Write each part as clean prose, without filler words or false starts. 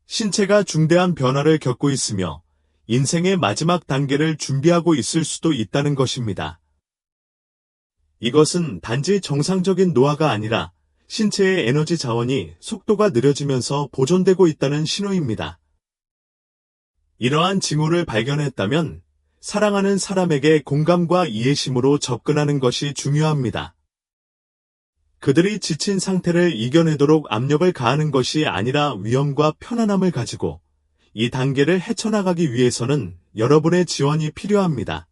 신체가 중대한 변화를 겪고 있으며 인생의 마지막 단계를 준비하고 있을 수도 있다는 것입니다. 이것은 단지 정상적인 노화가 아니라 신체의 에너지 자원이 속도가 느려지면서 보존되고 있다는 신호입니다. 이러한 징후를 발견했다면 사랑하는 사람에게 공감과 이해심으로 접근하는 것이 중요합니다. 그들이 지친 상태를 이겨내도록 압력을 가하는 것이 아니라 위엄과 편안함을 가지고 이 단계를 헤쳐나가기 위해서는 여러분의 지원이 필요합니다.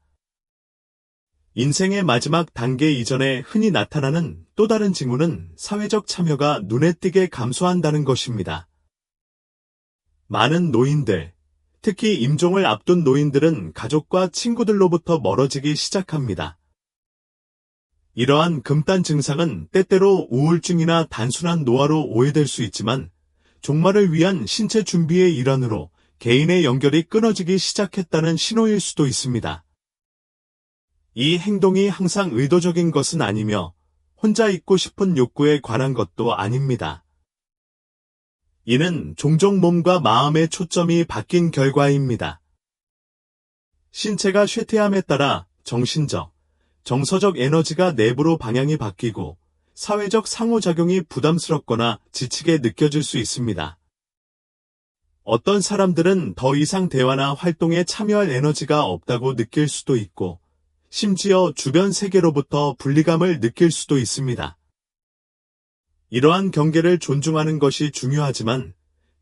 인생의 마지막 단계 이전에 흔히 나타나는 또 다른 징후는 사회적 참여가 눈에 띄게 감소한다는 것입니다. 많은 노인들, 특히 임종을 앞둔 노인들은 가족과 친구들로부터 멀어지기 시작합니다. 이러한 금단 증상은 때때로 우울증이나 단순한 노화로 오해될 수 있지만 종말을 위한 신체 준비의 일환으로 개인의 연결이 끊어지기 시작했다는 신호일 수도 있습니다. 이 행동이 항상 의도적인 것은 아니며 혼자 있고 싶은 욕구에 관한 것도 아닙니다. 이는 종종 몸과 마음의 초점이 바뀐 결과입니다. 신체가 쇠퇴함에 따라 정신적, 정서적 에너지가 내부로 방향이 바뀌고 사회적 상호작용이 부담스럽거나 지치게 느껴질 수 있습니다. 어떤 사람들은 더 이상 대화나 활동에 참여할 에너지가 없다고 느낄 수도 있고 심지어 주변 세계로부터 분리감을 느낄 수도 있습니다. 이러한 경계를 존중하는 것이 중요하지만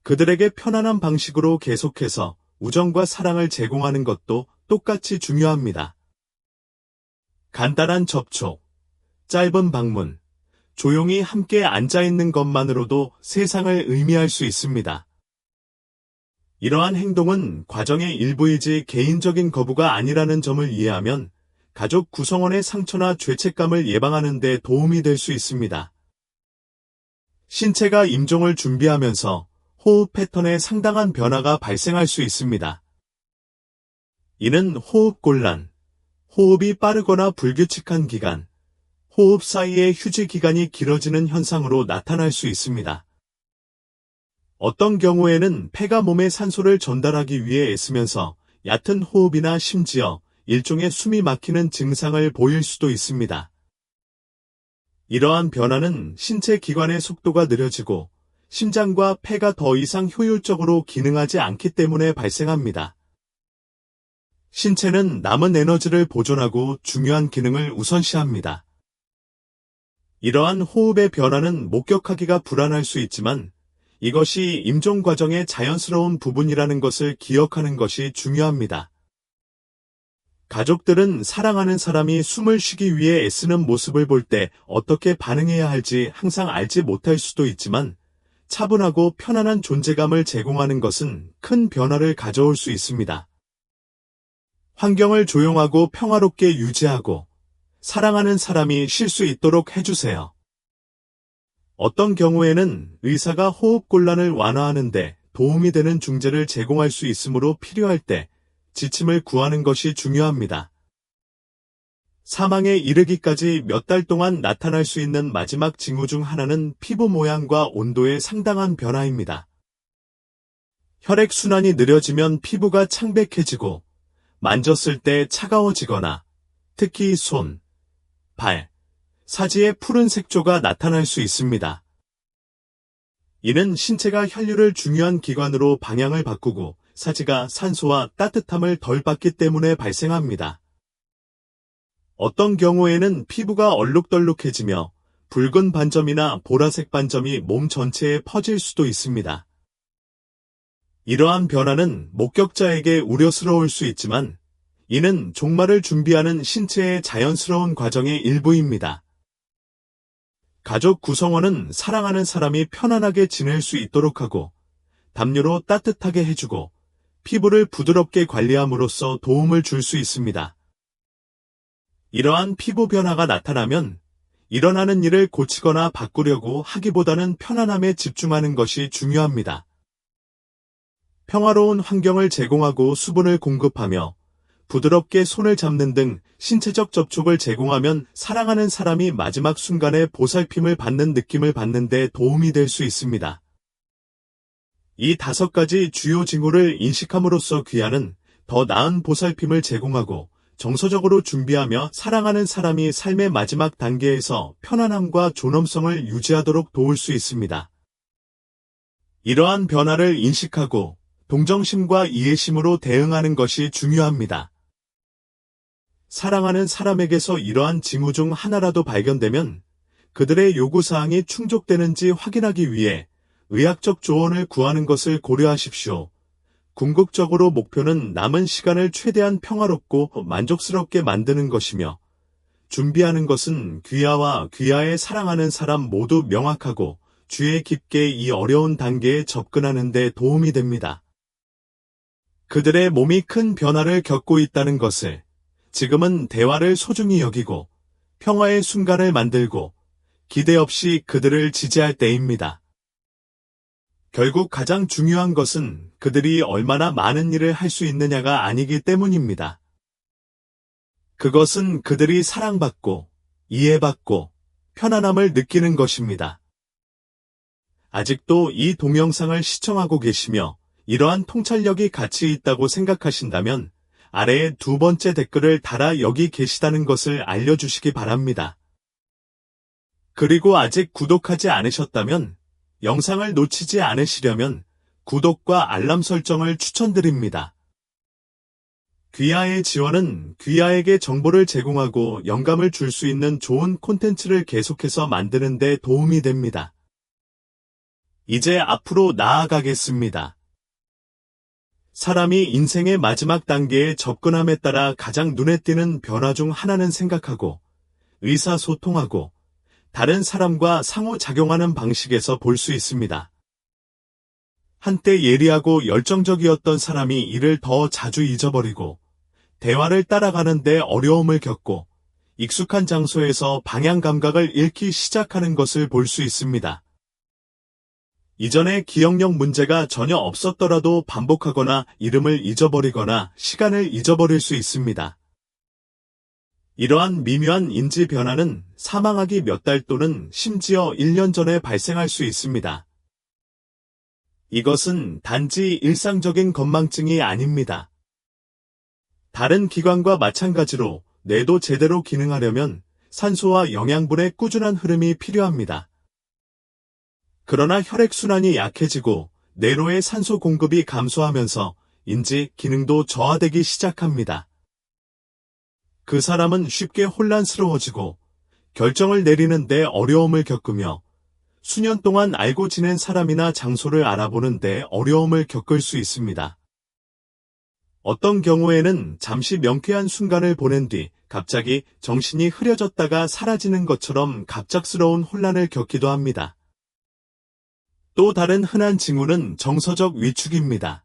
그들에게 편안한 방식으로 계속해서 우정과 사랑을 제공하는 것도 똑같이 중요합니다. 간단한 접촉, 짧은 방문, 조용히 함께 앉아있는 것만으로도 세상을 의미할 수 있습니다. 이러한 행동은 과정의 일부이지 개인적인 거부가 아니라는 점을 이해하면 가족 구성원의 상처나 죄책감을 예방하는 데 도움이 될 수 있습니다. 신체가 임종을 준비하면서 호흡 패턴에 상당한 변화가 발생할 수 있습니다. 이는 호흡곤란, 호흡이 빠르거나 불규칙한 기간, 호흡 사이의 휴지 기간이 길어지는 현상으로 나타날 수 있습니다. 어떤 경우에는 폐가 몸에 산소를 전달하기 위해 애쓰면서 얕은 호흡이나 심지어 일종의 숨이 막히는 증상을 보일 수도 있습니다. 이러한 변화는 신체 기관의 속도가 느려지고 심장과 폐가 더 이상 효율적으로 기능하지 않기 때문에 발생합니다. 신체는 남은 에너지를 보존하고 중요한 기능을 우선시합니다. 이러한 호흡의 변화는 목격하기가 불안할 수 있지만 이것이 임종 과정의 자연스러운 부분이라는 것을 기억하는 것이 중요합니다. 가족들은 사랑하는 사람이 숨을 쉬기 위해 애쓰는 모습을 볼 때 어떻게 반응해야 할지 항상 알지 못할 수도 있지만 차분하고 편안한 존재감을 제공하는 것은 큰 변화를 가져올 수 있습니다. 환경을 조용하고 평화롭게 유지하고 사랑하는 사람이 쉴 수 있도록 해주세요. 어떤 경우에는 의사가 호흡곤란을 완화하는 데 도움이 되는 중재를 제공할 수 있으므로 필요할 때 지침을 구하는 것이 중요합니다. 사망에 이르기까지 몇 달 동안 나타날 수 있는 마지막 징후 중 하나는 피부 모양과 온도의 상당한 변화입니다. 혈액순환이 느려지면 피부가 창백해지고 만졌을 때 차가워지거나 특히 손, 발, 사지에 푸른 색조가 나타날 수 있습니다. 이는 신체가 혈류를 중요한 기관으로 방향을 바꾸고 사지가 산소와 따뜻함을 덜 받기 때문에 발생합니다. 어떤 경우에는 피부가 얼룩덜룩해지며 붉은 반점이나 보라색 반점이 몸 전체에 퍼질 수도 있습니다. 이러한 변화는 목격자에게 우려스러울 수 있지만 이는 종말을 준비하는 신체의 자연스러운 과정의 일부입니다. 가족 구성원은 사랑하는 사람이 편안하게 지낼 수 있도록 하고 담요로 따뜻하게 해주고 피부를 부드럽게 관리함으로써 도움을 줄 수 있습니다. 이러한 피부 변화가 나타나면 일어나는 일을 고치거나 바꾸려고 하기보다는 편안함에 집중하는 것이 중요합니다. 평화로운 환경을 제공하고 수분을 공급하며 부드럽게 손을 잡는 등 신체적 접촉을 제공하면 사랑하는 사람이 마지막 순간에 보살핌을 받는 느낌을 받는 데 도움이 될 수 있습니다. 이 5가지 주요 징후를 인식함으로써 귀하는 더 나은 보살핌을 제공하고 정서적으로 준비하며 사랑하는 사람이 삶의 마지막 단계에서 편안함과 존엄성을 유지하도록 도울 수 있습니다. 이러한 변화를 인식하고 동정심과 이해심으로 대응하는 것이 중요합니다. 사랑하는 사람에게서 이러한 징후 중 하나라도 발견되면 그들의 요구사항이 충족되는지 확인하기 위해 의학적 조언을 구하는 것을 고려하십시오. 궁극적으로 목표는 남은 시간을 최대한 평화롭고 만족스럽게 만드는 것이며, 준비하는 것은 귀하와 귀하의 사랑하는 사람 모두 명확하고 주의 깊게 이 어려운 단계에 접근하는 데 도움이 됩니다. 그들의 몸이 큰 변화를 겪고 있다는 것을, 지금은 대화를 소중히 여기고 평화의 순간을 만들고 기대 없이 그들을 지지할 때입니다. 결국 가장 중요한 것은 그들이 얼마나 많은 일을 할 수 있느냐가 아니기 때문입니다. 그것은 그들이 사랑받고 이해받고 편안함을 느끼는 것입니다. 아직도 이 동영상을 시청하고 계시며 이러한 통찰력이 가치 있다고 생각하신다면 아래에 2번째 댓글을 달아 여기 계시다는 것을 알려주시기 바랍니다. 그리고 아직 구독하지 않으셨다면 영상을 놓치지 않으시려면 구독과 알람 설정을 추천드립니다. 귀하의 지원은 귀하에게 정보를 제공하고 영감을 줄 수 있는 좋은 콘텐츠를 계속해서 만드는 데 도움이 됩니다. 이제 앞으로 나아가겠습니다. 사람이 인생의 마지막 단계에 접근함에 따라 가장 눈에 띄는 변화 중 하나는 생각하고 의사소통하고 다른 사람과 상호작용하는 방식에서 볼 수 있습니다. 한때 예리하고 열정적이었던 사람이 이를 더 자주 잊어버리고 대화를 따라가는데 어려움을 겪고 익숙한 장소에서 방향 감각을 잃기 시작하는 것을 볼 수 있습니다. 이전에 기억력 문제가 전혀 없었더라도 반복하거나 이름을 잊어버리거나 시간을 잊어버릴 수 있습니다. 이러한 미묘한 인지 변화는 사망하기 몇 달 또는 심지어 1년 전에 발생할 수 있습니다. 이것은 단지 일상적인 건망증이 아닙니다. 다른 기관과 마찬가지로 뇌도 제대로 기능하려면 산소와 영양분의 꾸준한 흐름이 필요합니다. 그러나 혈액순환이 약해지고 뇌로의 산소 공급이 감소하면서 인지 기능도 저하되기 시작합니다. 그 사람은 쉽게 혼란스러워지고 결정을 내리는 데 어려움을 겪으며 수년 동안 알고 지낸 사람이나 장소를 알아보는 데 어려움을 겪을 수 있습니다. 어떤 경우에는 잠시 명쾌한 순간을 보낸 뒤 갑자기 정신이 흐려졌다가 사라지는 것처럼 갑작스러운 혼란을 겪기도 합니다. 또 다른 흔한 징후는 정서적 위축입니다.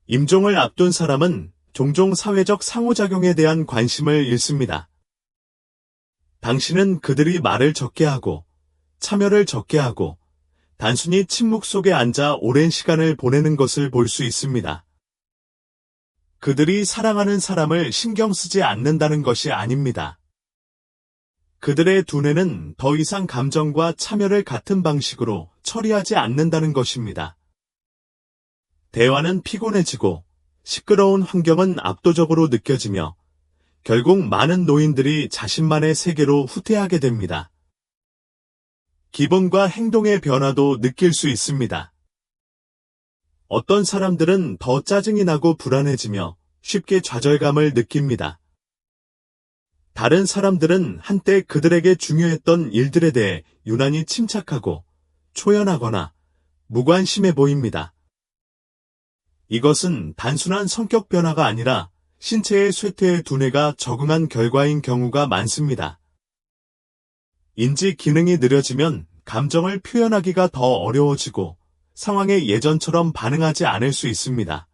임종을 앞둔 사람은 종종 사회적 상호작용에 대한 관심을 잃습니다. 당신은 그들이 말을 적게 하고 참여를 적게 하고 단순히 침묵 속에 앉아 오랜 시간을 보내는 것을 볼 수 있습니다. 그들이 사랑하는 사람을 신경 쓰지 않는다는 것이 아닙니다. 그들의 두뇌는 더 이상 감정과 참여를 같은 방식으로 처리하지 않는다는 것입니다. 대화는 피곤해지고 시끄러운 환경은 압도적으로 느껴지며 결국 많은 노인들이 자신만의 세계로 후퇴하게 됩니다. 기분과 행동의 변화도 느낄 수 있습니다. 어떤 사람들은 더 짜증이 나고 불안해지며 쉽게 좌절감을 느낍니다. 다른 사람들은 한때 그들에게 중요했던 일들에 대해 유난히 침착하고 초연하거나 무관심해 보입니다. 이것은 단순한 성격 변화가 아니라 신체의 쇠퇴에 두뇌가 적응한 결과인 경우가 많습니다. 인지 기능이 느려지면 감정을 표현하기가 더 어려워지고 상황에 예전처럼 반응하지 않을 수 있습니다.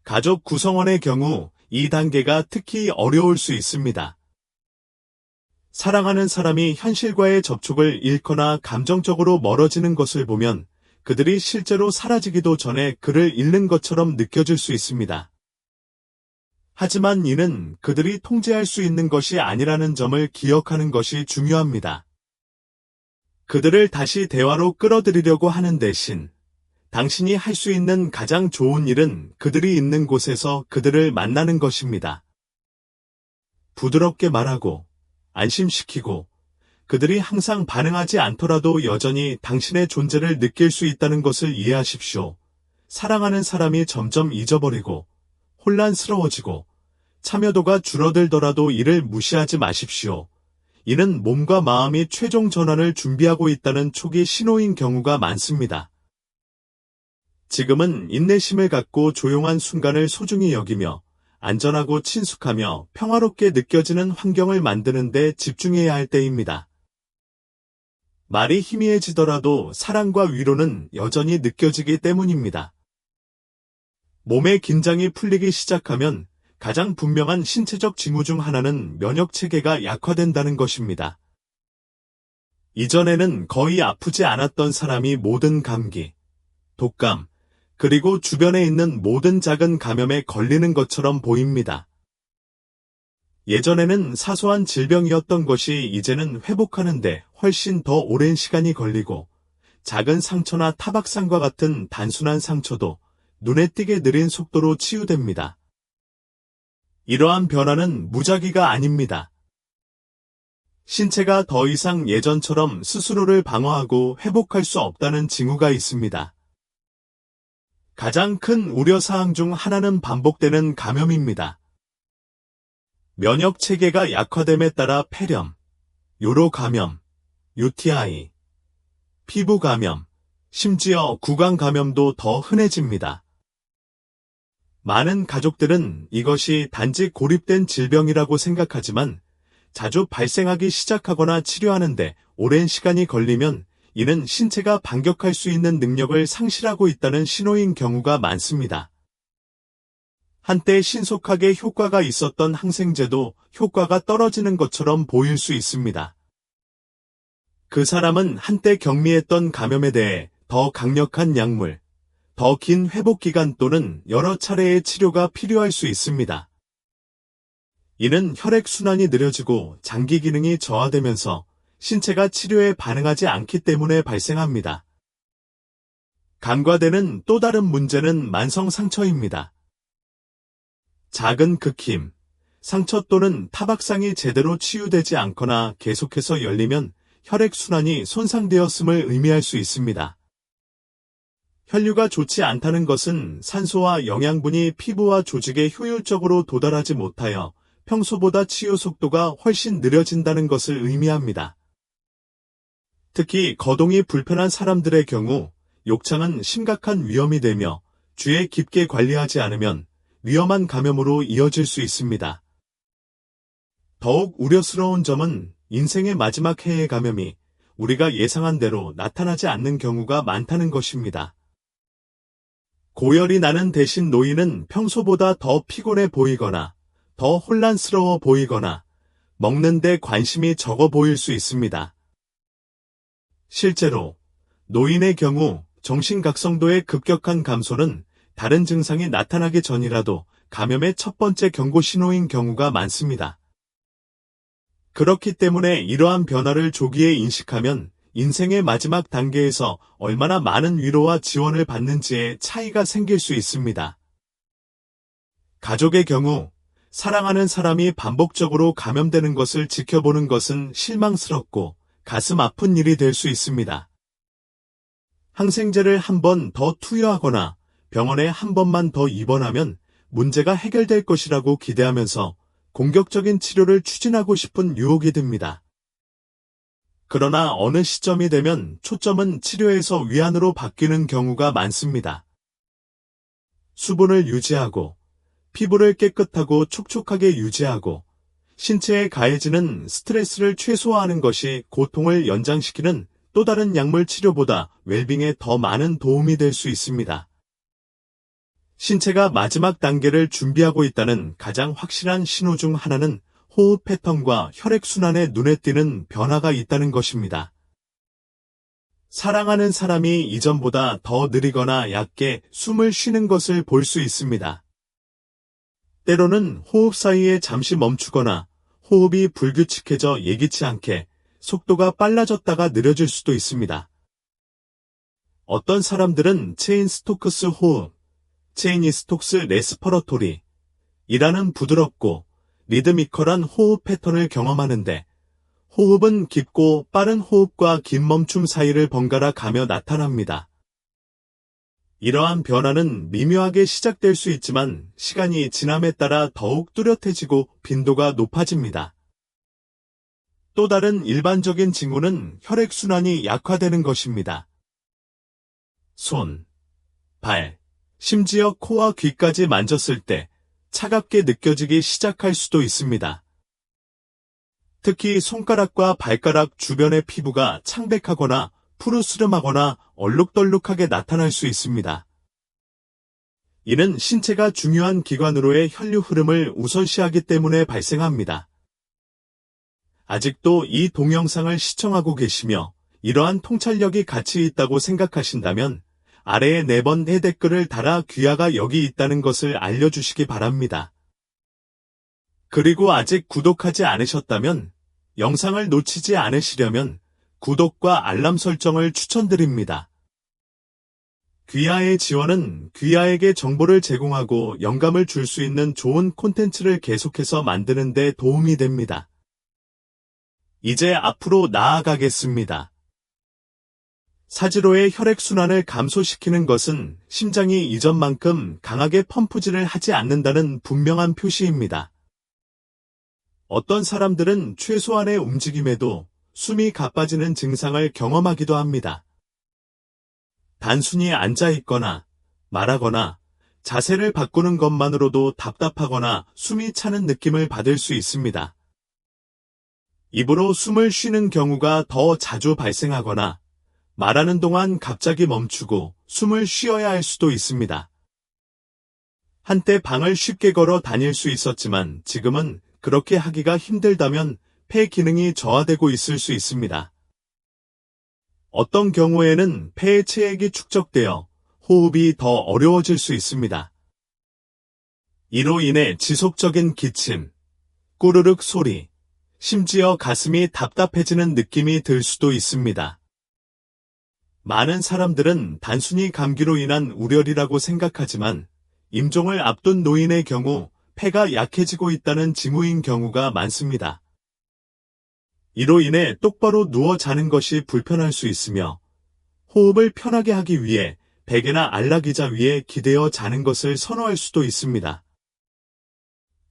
가족 구성원의 경우 이 단계가 특히 어려울 수 있습니다. 사랑하는 사람이 현실과의 접촉을 잃거나 감정적으로 멀어지는 것을 보면 그들이 실제로 사라지기도 전에 그를 잃는 것처럼 느껴질 수 있습니다. 하지만 이는 그들이 통제할 수 있는 것이 아니라는 점을 기억하는 것이 중요합니다. 그들을 다시 대화로 끌어들이려고 하는 대신 당신이 할 수 있는 가장 좋은 일은 그들이 있는 곳에서 그들을 만나는 것입니다. 부드럽게 말하고 안심시키고 그들이 항상 반응하지 않더라도 여전히 당신의 존재를 느낄 수 있다는 것을 이해하십시오. 사랑하는 사람이 점점 잊어버리고 혼란스러워지고 참여도가 줄어들더라도 이를 무시하지 마십시오. 이는 몸과 마음이 최종 전환을 준비하고 있다는 초기 신호인 경우가 많습니다. 지금은 인내심을 갖고 조용한 순간을 소중히 여기며 안전하고 친숙하며 평화롭게 느껴지는 환경을 만드는 데 집중해야 할 때입니다. 말이 희미해지더라도 사랑과 위로는 여전히 느껴지기 때문입니다. 몸의 긴장이 풀리기 시작하면 가장 분명한 신체적 징후 중 하나는 면역체계가 약화된다는 것입니다. 이전에는 거의 아프지 않았던 사람이 모든 감기, 독감, 그리고 주변에 있는 모든 작은 감염에 걸리는 것처럼 보입니다. 예전에는 사소한 질병이었던 것이 이제는 회복하는데 훨씬 더 오랜 시간이 걸리고 작은 상처나 타박상과 같은 단순한 상처도 눈에 띄게 느린 속도로 치유됩니다. 이러한 변화는 무작위가 아닙니다. 신체가 더 이상 예전처럼 스스로를 방어하고 회복할 수 없다는 징후가 있습니다. 가장 큰 우려사항 중 하나는 반복되는 감염입니다. 면역체계가 약화됨에 따라 폐렴, 요로감염, UTI, 피부감염, 심지어 구강감염도 더 흔해집니다. 많은 가족들은 이것이 단지 고립된 질병이라고 생각하지만 자주 발생하기 시작하거나 치료하는데 오랜 시간이 걸리면 이는 신체가 반격할 수 있는 능력을 상실하고 있다는 신호인 경우가 많습니다. 한때 신속하게 효과가 있었던 항생제도 효과가 떨어지는 것처럼 보일 수 있습니다. 그 사람은 한때 경미했던 감염에 대해 더 강력한 약물, 더 긴 회복기간 또는 여러 차례의 치료가 필요할 수 있습니다. 이는 혈액순환이 느려지고 장기 기능이 저하되면서 신체가 치료에 반응하지 않기 때문에 발생합니다. 간과되는 또 다른 문제는 만성 상처입니다. 작은 극힘, 상처 또는 타박상이 제대로 치유되지 않거나 계속해서 열리면 혈액순환이 손상되었음을 의미할 수 있습니다. 혈류가 좋지 않다는 것은 산소와 영양분이 피부와 조직에 효율적으로 도달하지 못하여 평소보다 치유 속도가 훨씬 느려진다는 것을 의미합니다. 특히 거동이 불편한 사람들의 경우 욕창은 심각한 위험이 되며 주에 깊게 관리하지 않으면 위험한 감염으로 이어질 수 있습니다. 더욱 우려스러운 점은 인생의 마지막 해의 감염이 우리가 예상한 대로 나타나지 않는 경우가 많다는 것입니다. 고열이 나는 대신 노인은 평소보다 더 피곤해 보이거나 더 혼란스러워 보이거나 먹는 데 관심이 적어 보일 수 있습니다. 실제로 노인의 경우 정신각성도의 급격한 감소는 다른 증상이 나타나기 전이라도 감염의 첫 번째 경고 신호인 경우가 많습니다. 그렇기 때문에 이러한 변화를 조기에 인식하면 인생의 마지막 단계에서 얼마나 많은 위로와 지원을 받는지에 차이가 생길 수 있습니다. 가족의 경우 사랑하는 사람이 반복적으로 감염되는 것을 지켜보는 것은 실망스럽고 가슴 아픈 일이 될 수 있습니다. 항생제를 한 번 더 투여하거나 병원에 한 번만 더 입원하면 문제가 해결될 것이라고 기대하면서 공격적인 치료를 추진하고 싶은 유혹이 듭니다. 그러나 어느 시점이 되면 초점은 치료에서 위안으로 바뀌는 경우가 많습니다. 수분을 유지하고 피부를 깨끗하고 촉촉하게 유지하고 신체에 가해지는 스트레스를 최소화하는 것이 고통을 연장시키는 또 다른 약물 치료보다 웰빙에 더 많은 도움이 될 수 있습니다. 신체가 마지막 단계를 준비하고 있다는 가장 확실한 신호 중 하나는 호흡 패턴과 혈액순환에 눈에 띄는 변화가 있다는 것입니다. 사랑하는 사람이 이전보다 더 느리거나 얕게 숨을 쉬는 것을 볼 수 있습니다. 때로는 호흡 사이에 잠시 멈추거나 호흡이 불규칙해져 예기치 않게 속도가 빨라졌다가 느려질 수도 있습니다. 어떤 사람들은 체인 스토크스 호흡, 체인이 스톡스 레스퍼러토리 이라는 부드럽고 리드미컬한 호흡 패턴을 경험하는데, 호흡은 깊고 빠른 호흡과 긴 멈춤 사이를 번갈아 가며 나타납니다. 이러한 변화는 미묘하게 시작될 수 있지만 시간이 지남에 따라 더욱 뚜렷해지고 빈도가 높아집니다. 또 다른 일반적인 징후는 혈액순환이 약화되는 것입니다. 손, 발, 심지어 코와 귀까지 만졌을 때 차갑게 느껴지기 시작할 수도 있습니다. 특히 손가락과 발가락 주변의 피부가 창백하거나 푸르스름하거나 얼룩덜룩하게 나타날 수 있습니다. 이는 신체가 중요한 기관으로의 혈류 흐름을 우선시하기 때문에 발생합니다. 아직도 이 동영상을 시청하고 계시며 이러한 통찰력이 가치 있다고 생각하신다면 아래에 4번의 댓글을 달아 귀하가 여기 있다는 것을 알려주시기 바랍니다. 그리고 아직 구독하지 않으셨다면 영상을 놓치지 않으시려면 구독과 알람 설정을 추천드립니다. 귀하의 지원은 귀하에게 정보를 제공하고 영감을 줄 수 있는 좋은 콘텐츠를 계속해서 만드는 데 도움이 됩니다. 이제 앞으로 나아가겠습니다. 사지로의 혈액순환을 감소시키는 것은 심장이 이전만큼 강하게 펌프질을 하지 않는다는 분명한 표시입니다. 어떤 사람들은 최소한의 움직임에도 숨이 가빠지는 증상을 경험하기도 합니다. 단순히 앉아있거나 말하거나 자세를 바꾸는 것만으로도 답답하거나 숨이 차는 느낌을 받을 수 있습니다. 입으로 숨을 쉬는 경우가 더 자주 발생하거나 말하는 동안 갑자기 멈추고 숨을 쉬어야 할 수도 있습니다. 한때 방을 쉽게 걸어 다닐 수 있었지만 지금은 그렇게 하기가 힘들다면 폐 기능이 저하되고 있을 수 있습니다. 어떤 경우에는 폐에 체액이 축적되어 호흡이 더 어려워질 수 있습니다. 이로 인해 지속적인 기침, 꾸르륵 소리, 심지어 가슴이 답답해지는 느낌이 들 수도 있습니다. 많은 사람들은 단순히 감기로 인한 우려리라고 생각하지만 임종을 앞둔 노인의 경우 폐가 약해지고 있다는 징후인 경우가 많습니다. 이로 인해 똑바로 누워 자는 것이 불편할 수 있으며 호흡을 편하게 하기 위해 베개나 안락의자 위에 기대어 자는 것을 선호할 수도 있습니다.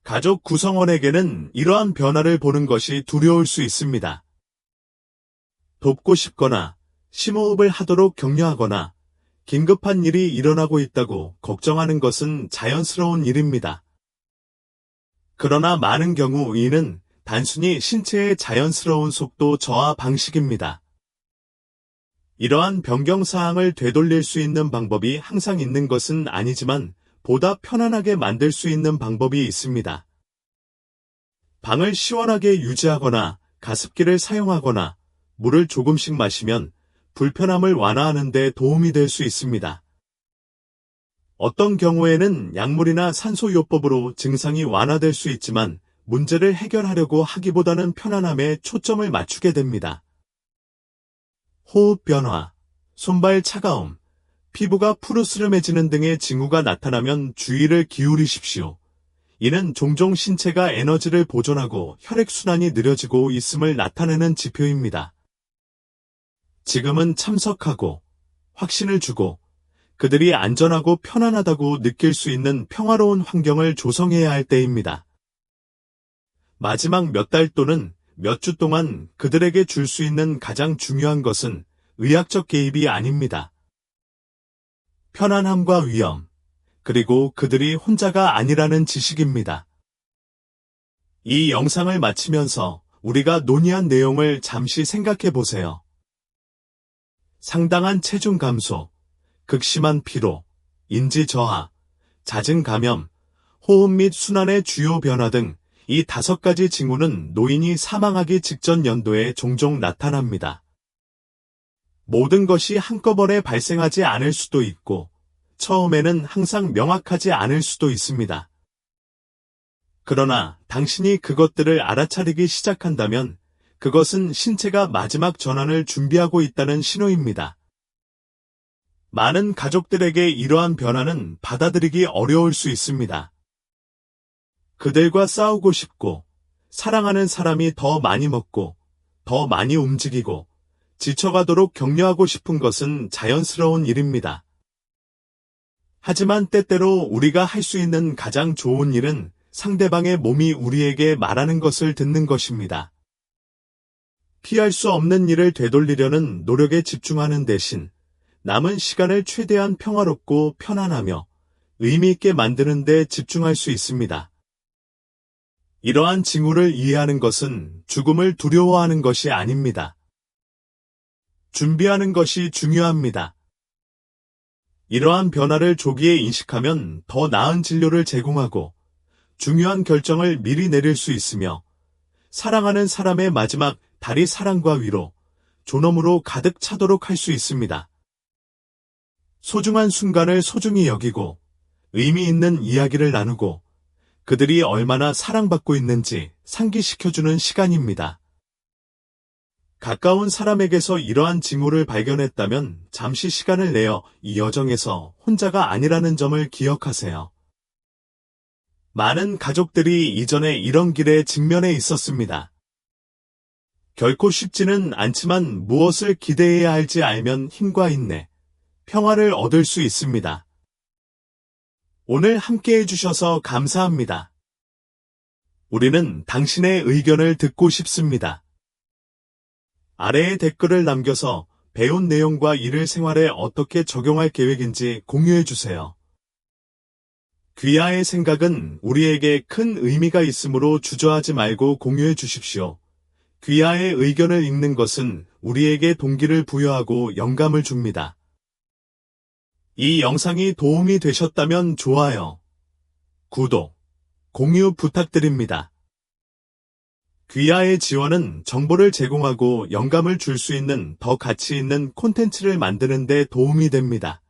가족 구성원에게는 이러한 변화를 보는 것이 두려울 수 있습니다. 돕고 싶거나 심호흡을 하도록 격려하거나 긴급한 일이 일어나고 있다고 걱정하는 것은 자연스러운 일입니다. 그러나 많은 경우 이는 단순히 신체의 자연스러운 속도 저하 방식입니다. 이러한 변경사항을 되돌릴 수 있는 방법이 항상 있는 것은 아니지만 보다 편안하게 만들 수 있는 방법이 있습니다. 방을 시원하게 유지하거나 가습기를 사용하거나 물을 조금씩 마시면 불편함을 완화하는 데 도움이 될 수 있습니다. 어떤 경우에는 약물이나 산소요법으로 증상이 완화될 수 있지만 문제를 해결하려고 하기보다는 편안함에 초점을 맞추게 됩니다. 호흡 변화, 손발 차가움, 피부가 푸르스름해지는 등의 징후가 나타나면 주의를 기울이십시오. 이는 종종 신체가 에너지를 보존하고 혈액순환이 느려지고 있음을 나타내는 지표입니다. 지금은 참석하고 확신을 주고 그들이 안전하고 편안하다고 느낄 수 있는 평화로운 환경을 조성해야 할 때입니다. 마지막 몇 달 또는 몇 주 동안 그들에게 줄 수 있는 가장 중요한 것은 의학적 개입이 아닙니다. 편안함과 위험, 그리고 그들이 혼자가 아니라는 지식입니다. 이 영상을 마치면서 우리가 논의한 내용을 잠시 생각해 보세요. 상당한 체중 감소, 극심한 피로, 인지 저하, 잦은 감염, 호흡 및 순환의 주요 변화 등 이 5가지 징후는 노인이 사망하기 직전 연도에 종종 나타납니다. 모든 것이 한꺼번에 발생하지 않을 수도 있고 처음에는 항상 명확하지 않을 수도 있습니다. 그러나 당신이 그것들을 알아차리기 시작한다면 그것은 신체가 마지막 전환을 준비하고 있다는 신호입니다. 많은 가족들에게 이러한 변화는 받아들이기 어려울 수 있습니다. 그들과 싸우고 싶고, 사랑하는 사람이 더 많이 먹고, 더 많이 움직이고, 지쳐가도록 격려하고 싶은 것은 자연스러운 일입니다. 하지만 때때로 우리가 할 수 있는 가장 좋은 일은 상대방의 몸이 우리에게 말하는 것을 듣는 것입니다. 피할 수 없는 일을 되돌리려는 노력에 집중하는 대신 남은 시간을 최대한 평화롭고 편안하며 의미 있게 만드는 데 집중할 수 있습니다. 이러한 징후를 이해하는 것은 죽음을 두려워하는 것이 아닙니다. 준비하는 것이 중요합니다. 이러한 변화를 조기에 인식하면 더 나은 진료를 제공하고 중요한 결정을 미리 내릴 수 있으며 사랑하는 사람의 마지막 달이 사랑과 위로, 존엄으로 가득 차도록 할 수 있습니다. 소중한 순간을 소중히 여기고 의미 있는 이야기를 나누고 그들이 얼마나 사랑받고 있는지 상기시켜주는 시간입니다. 가까운 사람에게서 이러한 징후를 발견했다면 잠시 시간을 내어 이 여정에서 혼자가 아니라는 점을 기억하세요. 많은 가족들이 이전에 이런 길에 직면해 있었습니다. 결코 쉽지는 않지만 무엇을 기대해야 할지 알면 힘과 인내, 평화를 얻을 수 있습니다. 오늘 함께 해주셔서 감사합니다. 우리는 당신의 의견을 듣고 싶습니다. 아래에 댓글을 남겨서 배운 내용과 이를 생활에 어떻게 적용할 계획인지 공유해 주세요. 귀하의 생각은 우리에게 큰 의미가 있으므로 주저하지 말고 공유해 주십시오. 귀하의 의견을 읽는 것은 우리에게 동기를 부여하고 영감을 줍니다. 이 영상이 도움이 되셨다면 좋아요, 구독, 공유 부탁드립니다. 귀하의 지원은 정보를 제공하고 영감을 줄 수 있는 더 가치 있는 콘텐츠를 만드는 데 도움이 됩니다.